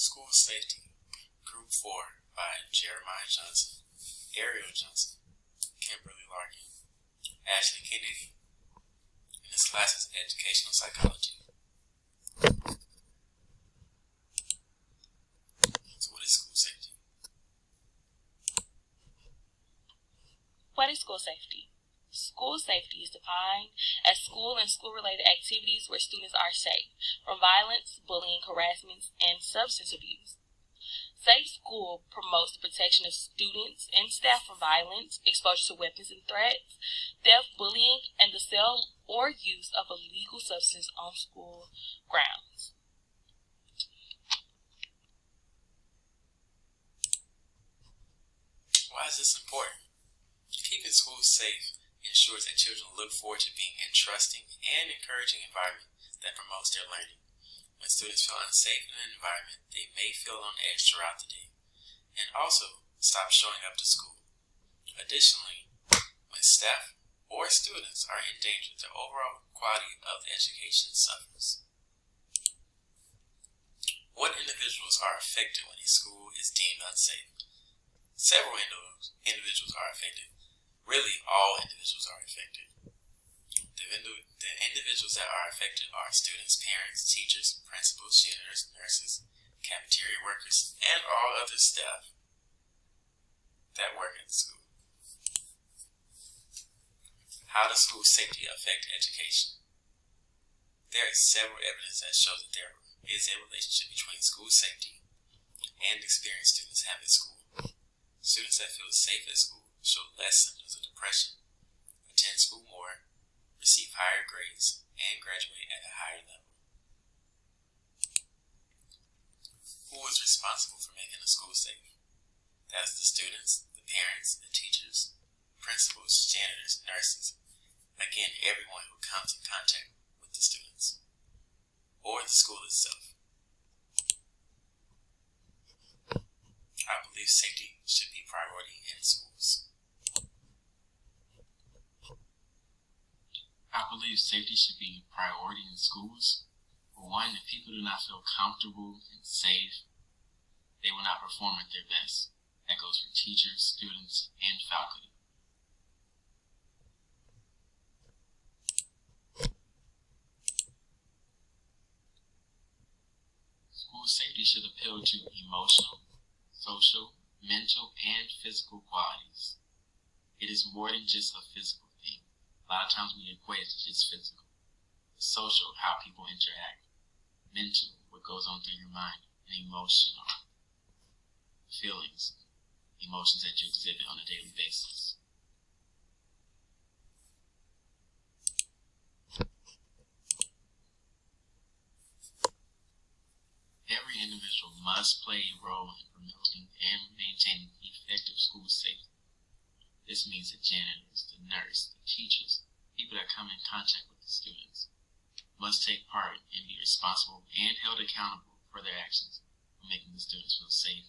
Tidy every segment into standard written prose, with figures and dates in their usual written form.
School Safety, Group 4 by Jeremiah Johnson, Ariel Johnson, Kimberly Larkin, Ashley Kennedy, and this class is Educational Psychology. So what is school safety? What is school safety? School safety is defined as school and school-related activities where students are safe from violence, bullying, harassment, and substance abuse. Safe school promotes the protection of students and staff from violence, exposure to weapons and threats, theft, bullying, and the sale or use of illegal substances on school grounds. Why is this important? Keeping schools safe ensures that children look forward to being in a trusting and encouraging environment that promotes their learning. When students feel unsafe in an environment, they may feel on edge throughout the day and also stop showing up to school. Additionally, when staff or students are in danger, the overall quality of the education suffers. What individuals are affected when a school is deemed unsafe? Several individuals are affected. Really, all individuals are affected. The individuals that are affected are students, parents, teachers, principals, janitors, nurses, cafeteria workers, and all other staff that work at the school. How does school safety affect education? There is several evidence that shows that there is a relationship between school safety and the experience students have at school. Students that feel safe at school show less symptoms of depression, attend school more, receive higher grades, and graduate at a higher level. Who is responsible for making the school safe? That is the students, the parents, the teachers, principals, janitors, nurses, again, everyone who comes in contact with the students, or the school itself. I believe safety should be priority in schools. I believe safety should be priority in schools. For one, if people do not feel comfortable and safe, they will not perform at their best. That goes for teachers, students, and faculty. School safety should appeal to emotional, social, mental, and physical qualities. It is more than just a physical thing. A lot of times we equate it to just physical. Social, how people interact. Mental, what goes on through your mind. And emotional, feelings, emotions that you exhibit on a daily basis. Every individual must play a role in promoting and maintaining effective school safety. This means the janitors, the nurse, the teachers, people that come in contact with the students, must take part and be responsible and held accountable for their actions for making the students feel safe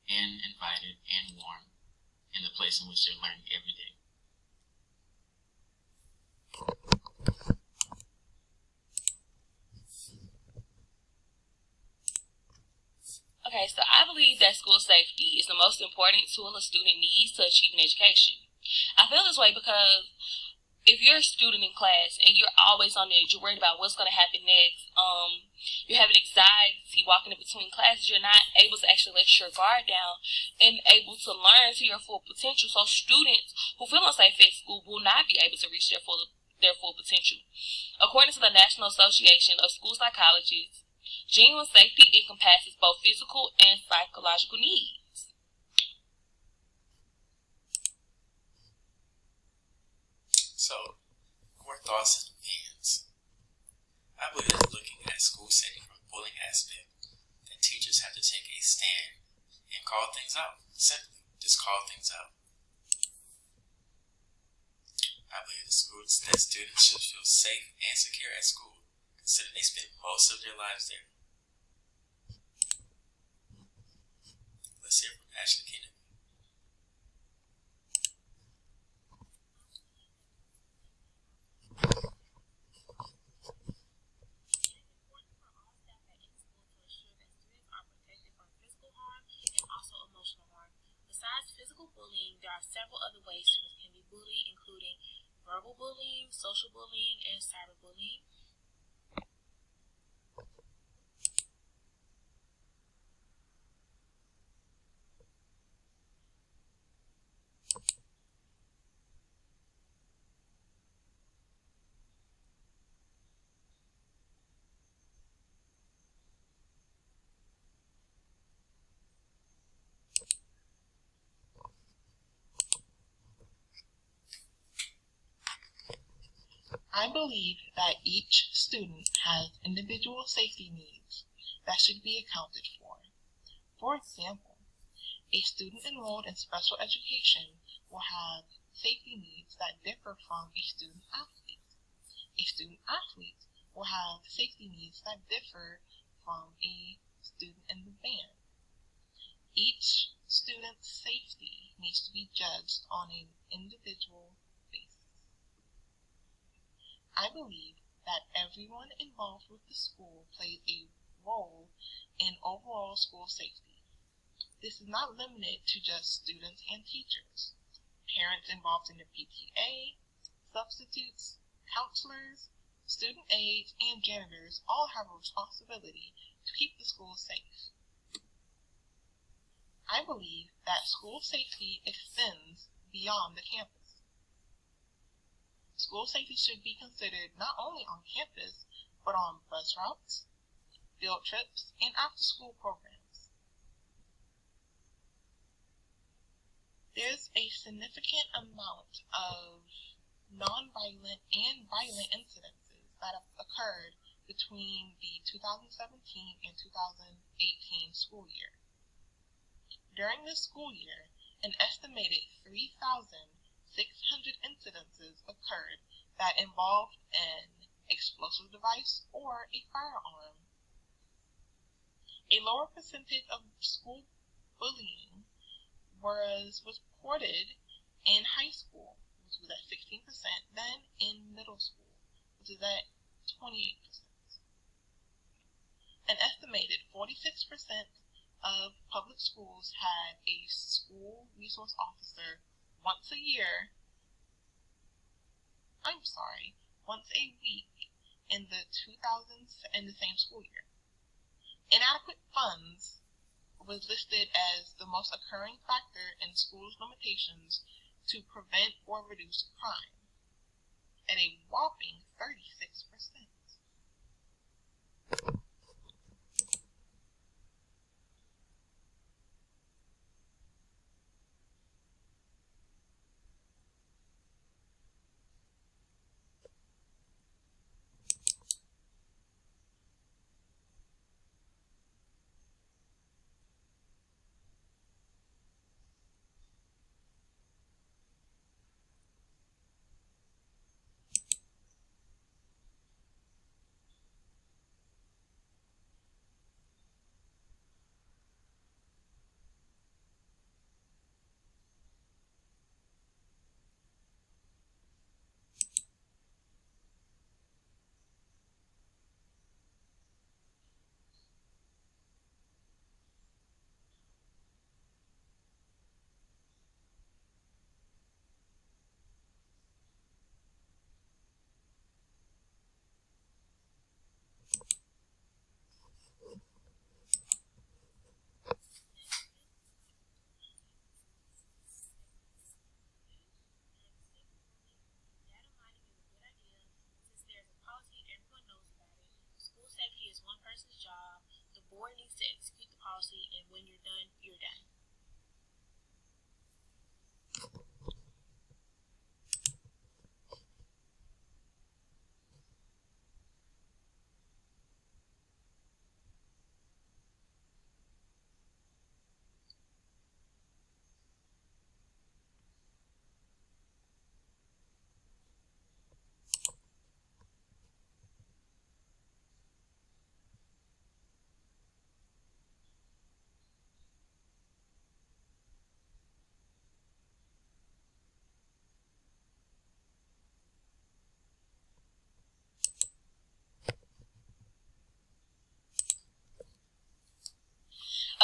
and invited and warm in the place in which they're learning every day. Okay, so I believe that school safety is the most important tool a student needs to achieve an education. I feel this way because if you're a student in class and you're always on edge, you're worried about what's going to happen next, you're having anxiety walking in between classes, you're not able to actually let your guard down and able to learn to your full potential. So students who feel unsafe at school will not be able to reach their full potential. According to the National Association of School Psychologists, genuine safety encompasses both physical and psychological needs. So, more thoughts and opinions. I believe that looking at school safety from a bullying aspect, that teachers have to take a stand and call things out. Simply, just call things out. I believe that students should feel safe and secure at school, considering they spend most of their lives there. Let's hear from Ashley Kennedy. It is important for all staff at any school to ensure that students are protected from physical bullying, there are several other ways students can be bullied, including verbal bullying, social bullying, and cyberbullying. I believe that each student has individual safety needs that should be accounted for. For example, a student enrolled in special education will have safety needs that differ from a student athlete. A student athlete will have safety needs that differ from a student in the band. Each student's safety needs to be judged on an individual basis. I believe that everyone involved with the school plays a role in overall school safety. This is not limited to just students and teachers. Parents involved in the PTA, substitutes, counselors, student aides, and janitors all have a responsibility to keep the school safe. I believe that school safety extends beyond the campus. School safety should be considered not only on campus, but on bus routes, field trips, and after-school programs. There's a significant amount of non-violent and violent incidences that have occurred between the 2017 and 2018 school year. During this school year, an estimated 3,600 incidences occurred that involved an explosive device or a firearm. A lower percentage of school bullying was reported in high school, which was at 16%, than in middle school, which is at 28%. An estimated 46% of public schools had a school resource officer once a week in the same school year. Inadequate funds was listed as the most occurring factor in schools' limitations to prevent or reduce crime, at a whopping 36%. Safety is one person's job. The board needs to execute the policy, and when you're done, you're done.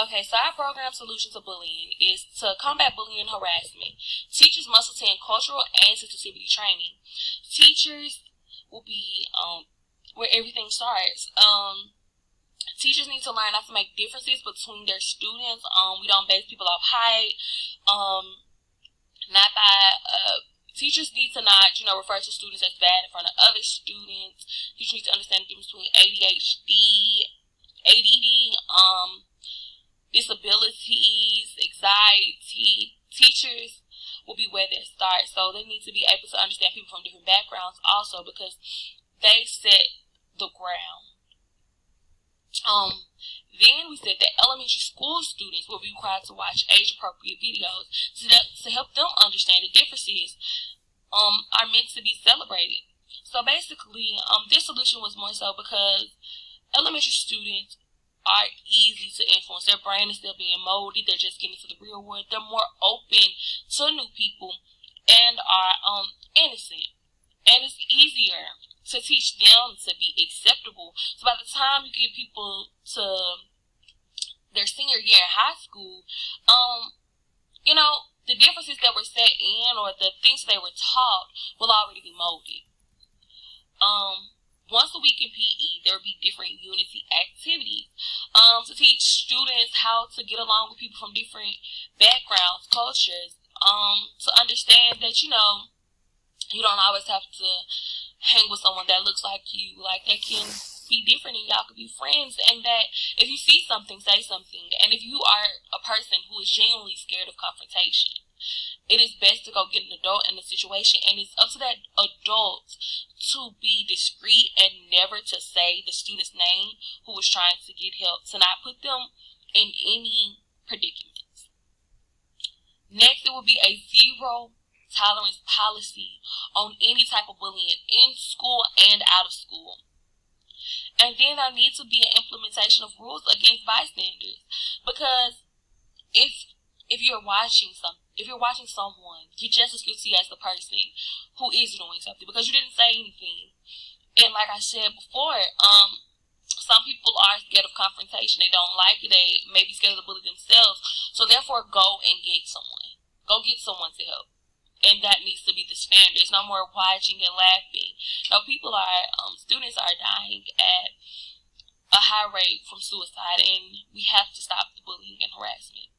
Okay, so our program solution to bullying is to combat bullying and harassment. Teachers must attend cultural and sensitivity training. Teachers will be where everything starts. Teachers need to learn not to make differences between their students. We don't base people off height. Not by teachers need to not, refer to students as bad in front of other students. Teachers need to understand the difference between ADHD, ADD, disabilities, anxiety. Teachers will be where they start, so they need to be able to understand people from different backgrounds also, because they set the ground. Then we said that elementary school students will be required to watch age-appropriate videos to help them understand the differences are meant to be celebrated. So basically, this solution was more so because elementary students are easy to influence. Their brain is still being molded. They're just getting into the real world. They're more open to new people and are innocent. And it's easier to teach them to be acceptable. So by the time you get people to their senior year in high school, the differences that were set in or the things they were taught will already be molded. Once a week in PE, there will be different unity activities to teach students how to get along with people from different backgrounds, cultures, to understand that, you don't always have to hang with someone that looks like you. Like, they can be different and y'all could be friends, and that if you see something, say something. And if you are a person who is genuinely scared of confrontation, it is best to go get an adult in the situation, and it's up to that adult to be discreet and never to say the student's name who is trying to get help, to not put them in any predicaments. Next, it will be a zero tolerance policy on any type of bullying in school and out of school. And then there needs to be an implementation of rules against bystanders, because if you're watching someone, you're just as guilty as the person who is doing something, because you didn't say anything. And like I said before, some people are scared of confrontation. They don't like it. They may be scared of the bully themselves. So therefore, go and get someone. Go get someone to help. And that needs to be the standard. It's no more watching and laughing. No, students are dying at a high rate from suicide, and we have to stop the bullying and harassment.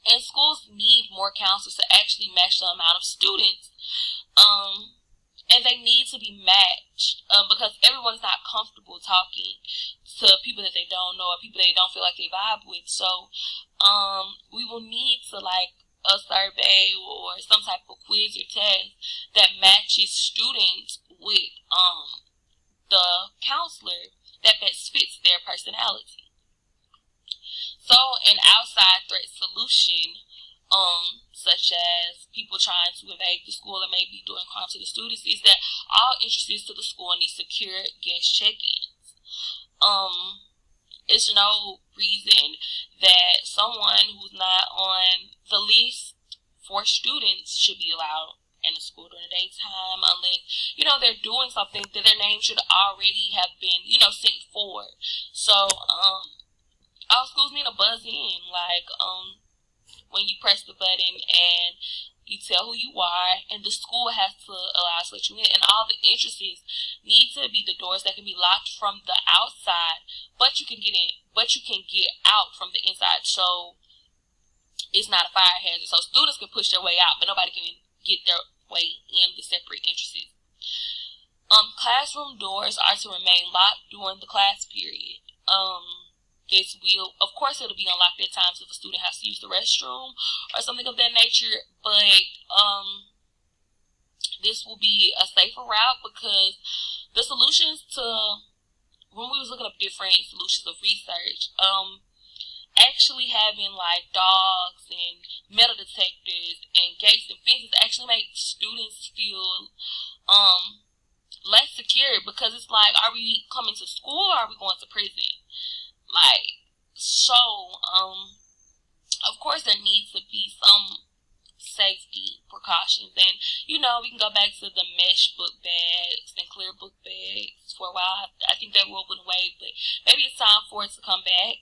And schools need more counselors to actually match the amount of students, and they need to be matched, because everyone's not comfortable talking to people that they don't know or people they don't feel like they vibe with. So we will need to a survey or some type of quiz or test that matches students with the counselor that best fits their personality. So an outside threat solution, such as people trying to invade the school and maybe doing harm to the students, is that all entrances to the school need secure guest check-ins. It's no reason that someone who's not on the list for students should be allowed in the school during the daytime, unless, they're doing something that their name should already have been, sent forward. So, all schools need to buzz in, when you press the button and you tell who you are, and the school has to allow us to let you in. And all the entrances need to be the doors that can be locked from the outside, but you can get in, but you can get out from the inside. So it's not a fire hazard. So students can push their way out, but nobody can get their way in the separate entrances. Classroom doors are to remain locked during the class period. This will, of course, it'll be unlocked at times if a student has to use the restroom or something of that nature, but this will be a safer route, because the solutions to, when we was looking up different solutions of research, actually having dogs and metal detectors and gates and fences actually make students feel less secure, because it's are we coming to school or are we going to prison? Of course there needs to be some safety precautions, and we can go back to the mesh book bags and clear book bags. For a while I think that rule went away, but maybe it's time for it to come back.